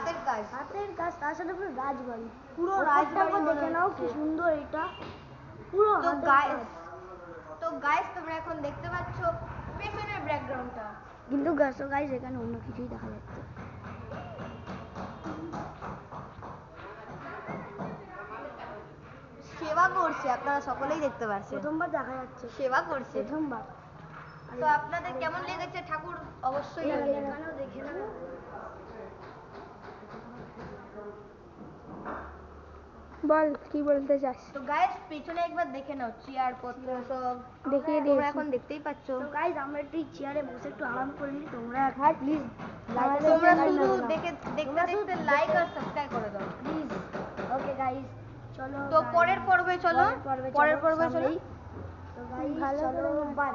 হাতের কাজ তার সাথে পুরো রাজবাড়ি, পুরো রাজবাড়ি দেখে নাও কি সুন্দর এটা পুরো। তো গাইস তোমরা এখন দেখতে পাচ্ছ পেছনের ব্যাকগ্রাউন্ডটা, কিন্তু গাইস এখানে অন্য কিছুই দেখা যাচ্ছে। সেবা করছে, আপনারা সকলেই দেখতে পাচ্ছেন। প্রথমবার দেখা যাচ্ছে সেবা করছে প্রথমবার। তো আপনাদের কেমন লেগেছে ঠাকুর অবশ্যই দেখে না। বল কি বলতে চাস? তো গাইস পেছনে একবার দেখে নাও, চেয়ার পত্র সব দেখিয়ে দিই, তোমরা এখন দেখতেই পাচ্ছ। তো গাইস আমরা একটু চেয়ারে বসে একটু আরাম করে নিই। তোমরা প্লিজ তোমরা শুধু দেখতে লাইক আর সাবস্ক্রাইব করে দাও প্লিজ। ওকে গাইস চলো, তো পরের পর্বে চলো। তো গাইস চলো বাই।